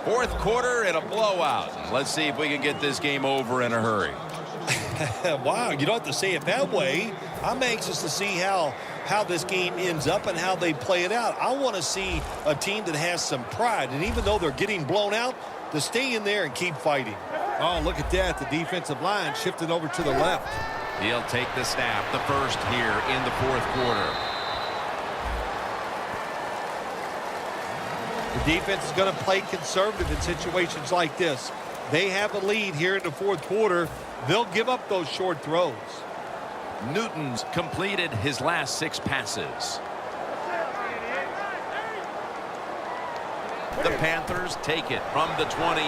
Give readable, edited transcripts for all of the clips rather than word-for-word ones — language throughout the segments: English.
Fourth quarter and a blowout. Let's see if we can get this game over in a hurry. Wow, you don't have to say it that way. I'm anxious to see how this game ends up and how they play it out. I want to see a team that has some pride, and even though they're getting blown out, to stay in there and keep fighting. Oh, look at that. The defensive line shifted over to the left. He'll take the snap, the first here in the fourth quarter. The defense is going to play conservative in situations like this. They have a lead here in the fourth quarter. They'll give up those short throws. Newton's completed his last 6 passes. The Panthers take it from the 28.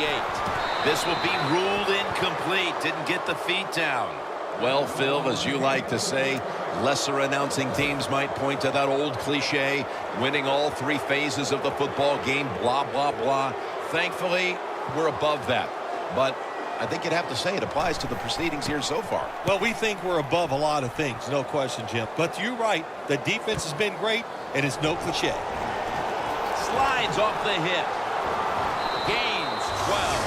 This will be ruled incomplete. Didn't get the feet down. Well, Phil, as you like to say, lesser announcing teams might point to that old cliche, winning all 3 phases of the football game, blah, blah, blah. Thankfully, we're above that. But I think you'd have to say it applies to the proceedings here so far. Well, we think we're above a lot of things, no question, Jim. But you're right. The defense has been great, and it's no cliche. Slides off the hip. Gains 12.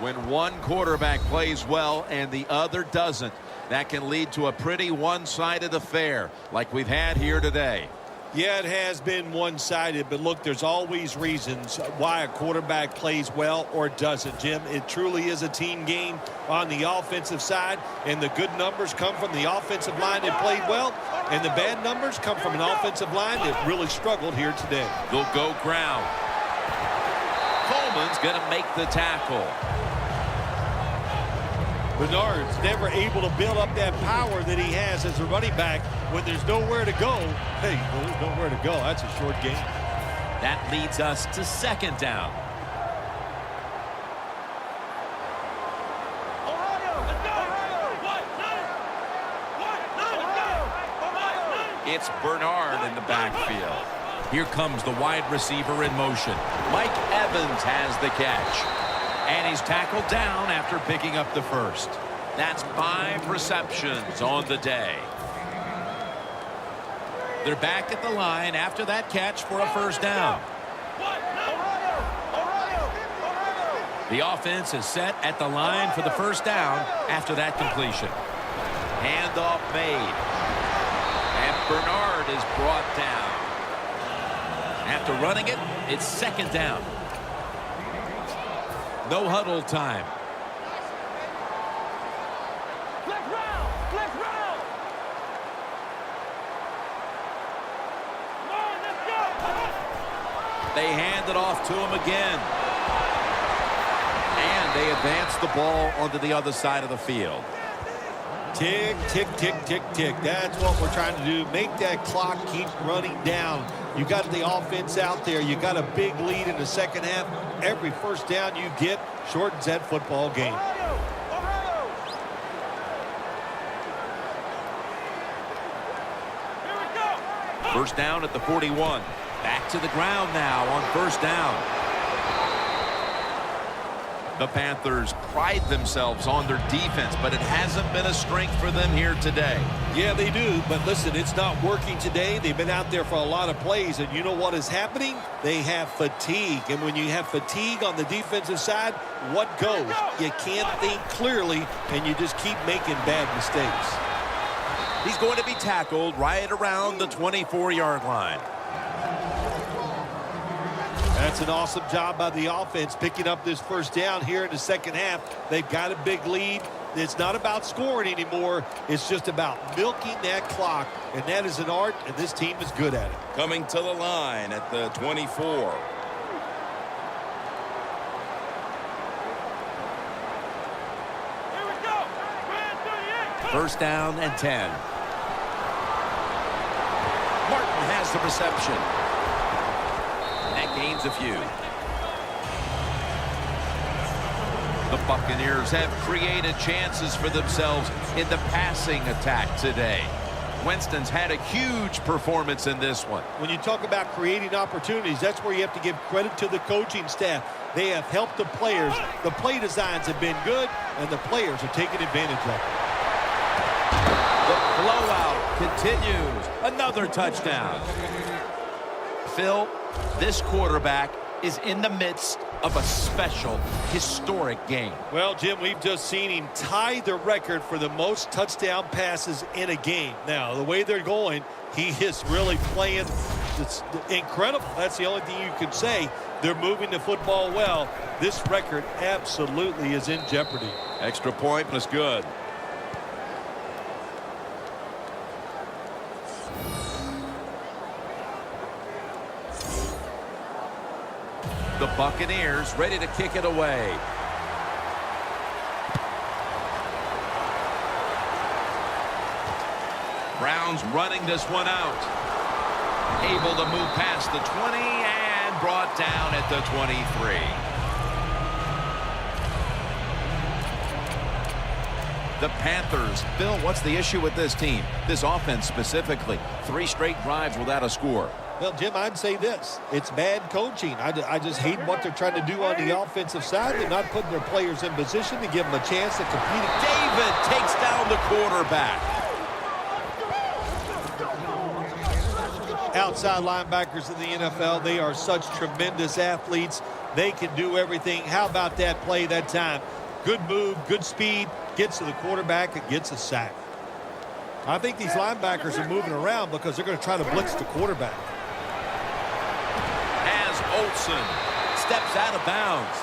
When one quarterback plays well and the other doesn't, that can lead to a pretty one-sided affair like we've had here today. Yeah, it has been one-sided, but look, there's always reasons why a quarterback plays well or doesn't, Jim. It truly is a team game on the offensive side, and the good numbers come from the offensive line that played well, and the bad numbers come from an offensive line that really struggled here today. They'll go ground. Coleman's going to make the tackle. Bernard's never able to build up that power that he has as a running back when there's nowhere to go. Hey, there's nowhere to go. That's a short game. That leads us to second down. It's Bernard in the backfield. Here comes the wide receiver in motion. Mike Evans has the catch. And he's tackled down after picking up the first. That's 5 receptions on the day. They're back at the line after that catch for a first down. The offense is set at the line for the first down after that completion. Handoff made. And Bernard is brought down. After running it, it's second down. No huddle time. They hand it off to him again. And they advance the ball onto the other side of the field. Tick, tick, tick, tick, tick. That's what we're trying to do. Make that clock keep running down. You got the offense out there. You got a big lead in the second half. Every first down you get shortens that football game. First down at the 41. Back to the ground now on first down. The Panthers pride themselves on their defense, but it hasn't been a strength for them here today. Yeah, they do, but listen, it's not working today. They've been out there for a lot of plays, and you know what is happening? They have fatigue, and when you have fatigue on the defensive side, what goes? You can't think clearly, and you just keep making bad mistakes. He's going to be tackled right around the 24-yard line. That's an awesome job by the offense picking up this first down here in the second half. They've got a big lead. It's not about scoring anymore. It's just about milking that clock, and that is an art, and this team is good at it. Coming to the line at the 24. First down and 10. Martin has the reception. That gains a few. The Buccaneers have created chances for themselves in the passing attack today. Winston's had a huge performance in this one. When you talk about creating opportunities, that's where you have to give credit to the coaching staff. They have helped the players. The play designs have been good, and the players are taking advantage of it. The blowout continues. Another touchdown. Phil, this quarterback is in the midst of a special, historic game. Well, Jim, we've just seen him tie the record for the most touchdown passes in a game. Now, the way they're going, he is really playing. It's incredible. That's the only thing you could say. They're moving the football well. This record absolutely is in jeopardy. Extra point was good. The Buccaneers ready to kick it away. Browns running this one out. Able to move past the 20 and brought down at the 23. The Panthers. Bill, what's the issue with this team? This offense specifically. 3 straight drives without a score. Well, Jim, I'd say this. It's bad coaching. I just hate what they're trying to do on the offensive side. They're not putting their players in position to give them a chance to compete. David takes down the quarterback. Outside linebackers in the NFL, they are such tremendous athletes. They can do everything. How about that play that time? Good move, good speed, gets to the quarterback and gets a sack. I think these linebackers are moving around because they're going to try to blitz the quarterback. As Olsen steps out of bounds.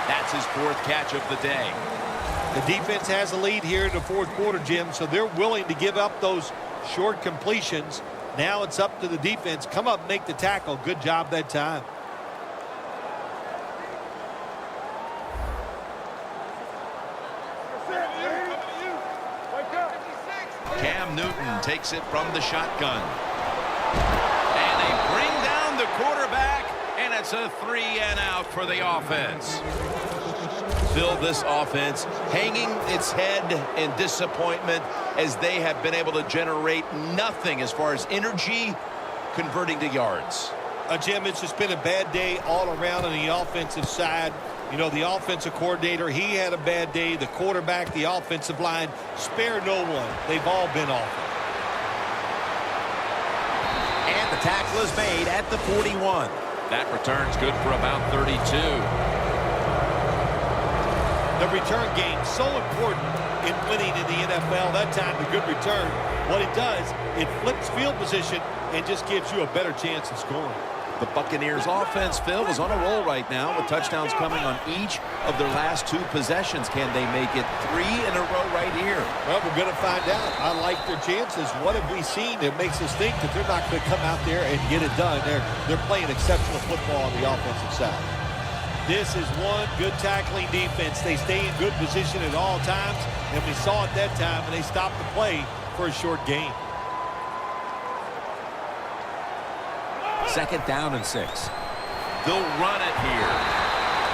That's his 4th catch of the day. The defense has a lead here in the 4th quarter, Jim, so they're willing to give up those short completions. Now it's up to the defense. Come up, make the tackle. Good job that time. Cam Newton takes it from the shotgun. And they bring down the quarterback, and it's a 3-and-out for the offense. Phil, this offense hanging its head in disappointment as they have been able to generate nothing as far as energy converting to yards. Jim, it's just been a bad day all around on the offensive side. You know, the offensive coordinator, he had a bad day. The quarterback, the offensive line, spare no one. They've all been awful. And the tackle is made at the 41. That return's good for about 32. The return game, so important in winning in the NFL. That time, the good return. What it does, it flips field position and just gives you a better chance of scoring. The Buccaneers offense, Phil, is on a roll right now with touchdowns coming on each of their last 2 possessions. Can they make it 3 in a row right here? Well, we're going to find out. I like their chances. What have we seen that makes us think that they're not going to come out there and get it done? They're playing exceptional football on the offensive side. This is one good tackling defense. They stay in good position at all times, and we saw it that time, and they stopped the play for a short gain. 2nd down and 6. They'll run it here.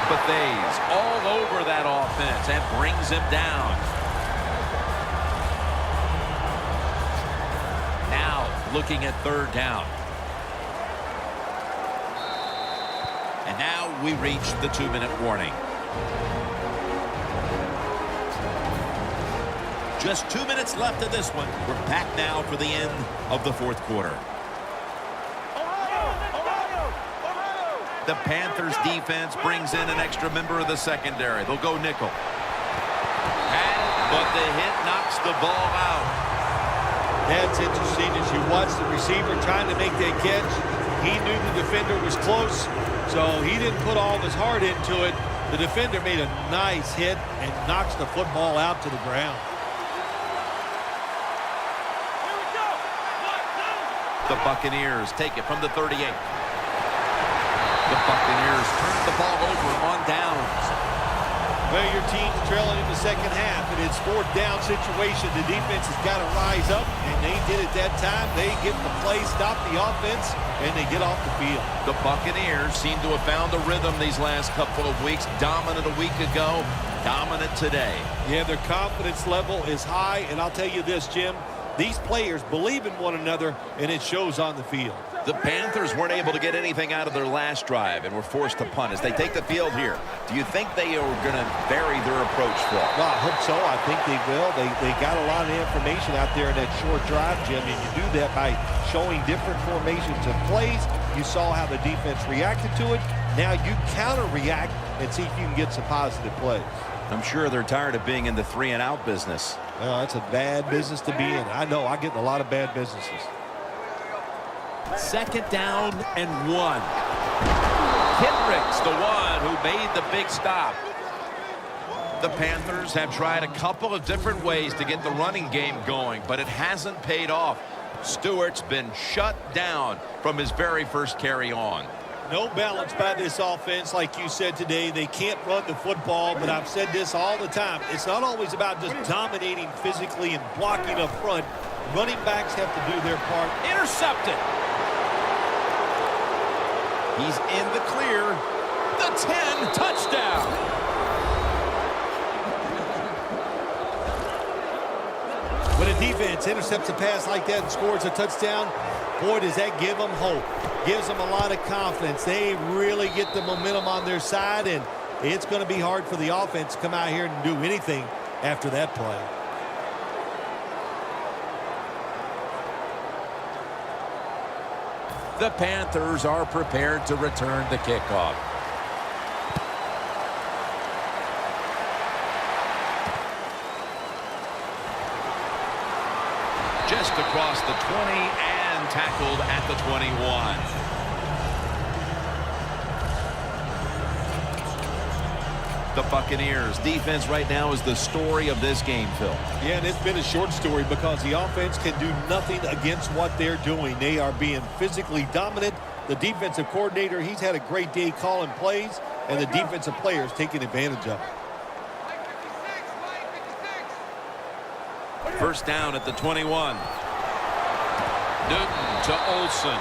Bethays all over that offense and brings him down. Now looking at 3rd down. And now we reach the 2-minute warning. Just 2 minutes left of this one. We're back now for the end of the 4th quarter. The Panthers defense brings in an extra member of the secondary. They'll go nickel. But the hit knocks the ball out. That's interesting as you watch the receiver trying to make that catch. He knew the defender was close, so he didn't put all of his heart into it. The defender made a nice hit and knocks the football out to the ground. The Buccaneers take it from the 38. The Buccaneers turn the ball over on downs. Well, your team's trailing in the 2nd half, and it's 4th down situation. The defense has got to rise up, and they did it that time. They get the play, stop the offense, and they get off the field. The Buccaneers seem to have found a rhythm these last couple of weeks. Dominant a week ago, dominant today. Yeah, their confidence level is high, and I'll tell you this, Jim. These players believe in one another, and it shows on the field. The Panthers weren't able to get anything out of their last drive and were forced to punt as they take the field here. Do you think they are going to vary their approach, Phil? Well, I hope so. I think they will. They got a lot of information out there in that short drive, Jim, and you do that by showing different formations and plays. You saw how the defense reacted to it. Now you counter-react and see if you can get some positive plays. I'm sure they're tired of being in the 3-and-out business. Well, that's a bad business to be in. I know. I get in a lot of bad businesses. 2nd down and 1. Kendrick's the one who made the big stop. The Panthers have tried a couple of different ways to get the running game going, but it hasn't paid off. Stewart's been shut down from his very first carry on. No balance by this offense, like you said today. They can't run the football, but I've said this all the time. It's not always about just dominating physically and blocking up front. Running backs have to do their part. Intercepted. He's in the clear. The 10, touchdown. When a defense intercepts a pass like that and scores a touchdown, boy, does that give them hope. Gives them a lot of confidence. They really get the momentum on their side, and it's going to be hard for the offense to come out here and do anything after that play. The Panthers are prepared to return the kickoff. Just across the 20 and tackled at the 21. The Buccaneers defense right now is the story of this game, Phil. Yeah, and it's been a short story because the offense can do nothing against what they're doing. They are being physically dominant. The defensive coordinator, he's had a great day calling plays, and the defensive players taking advantage of it. 1st down at the 21. Newton to Olsen.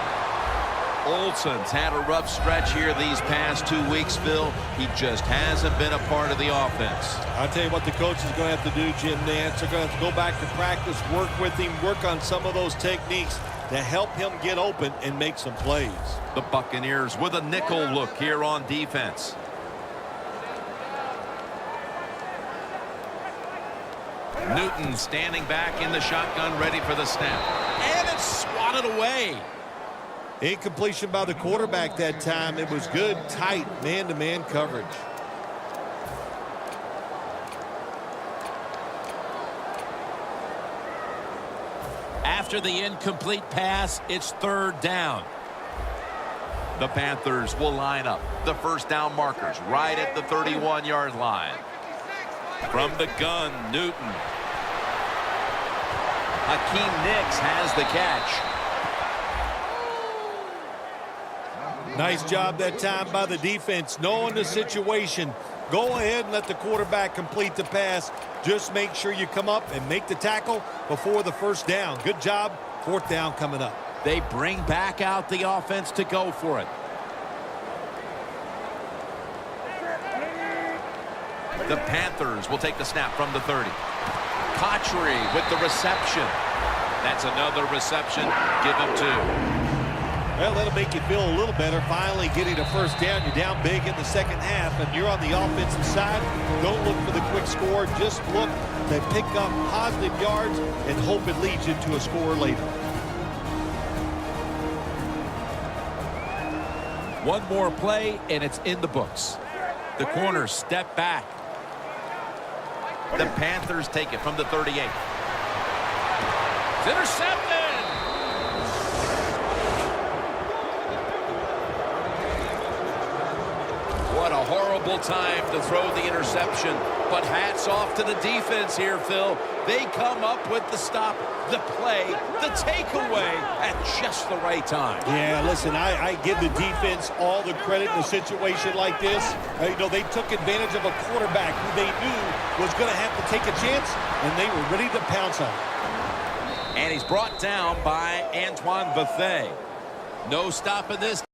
Olsen's had a rough stretch here these past 2 weeks, Phil. He just hasn't been a part of the offense. I'll tell you what the coach is going to have to do, Jim Nance. They're going to have to go back to practice, work with him, work on some of those techniques to help him get open and make some plays. The Buccaneers with a nickel look here on defense. Newton standing back in the shotgun, ready for the snap. And it's swatted away. Incompletion by the quarterback that time. It was good, tight, man-to-man coverage. After the incomplete pass, it's 3rd down. The Panthers will line up. The 1st down markers right at the 31-yard line. From the gun, Newton. Hakeem Nicks has the catch. Nice job that time by the defense, knowing the situation. Go ahead and let the quarterback complete the pass. Just make sure you come up and make the tackle before the 1st down. Good job. 4th down coming up. They bring back out the offense to go for it. The Panthers will take the snap from the 30. Cotchery with the reception. That's another reception. Give him 2. Well, that'll make you feel a little better. Finally getting a 1st down. You're down big in the 2nd half, and you're on the offensive side. Don't look for the quick score. Just look to pick up positive yards and hope it leads you to a score later. One more play, and it's in the books. The corners step back. The Panthers take it from the 38. It's intercepted. What a horrible time to throw the interception. But hats off to the defense here, Phil. They come up with the stop, the play, the takeaway at just the right time. Yeah, listen, I give the defense all the credit in a situation like this. You know, they took advantage of a quarterback who they knew was going to have to take a chance, and they were ready to pounce on him. And he's brought down by Antoine Bethea. No stopping this.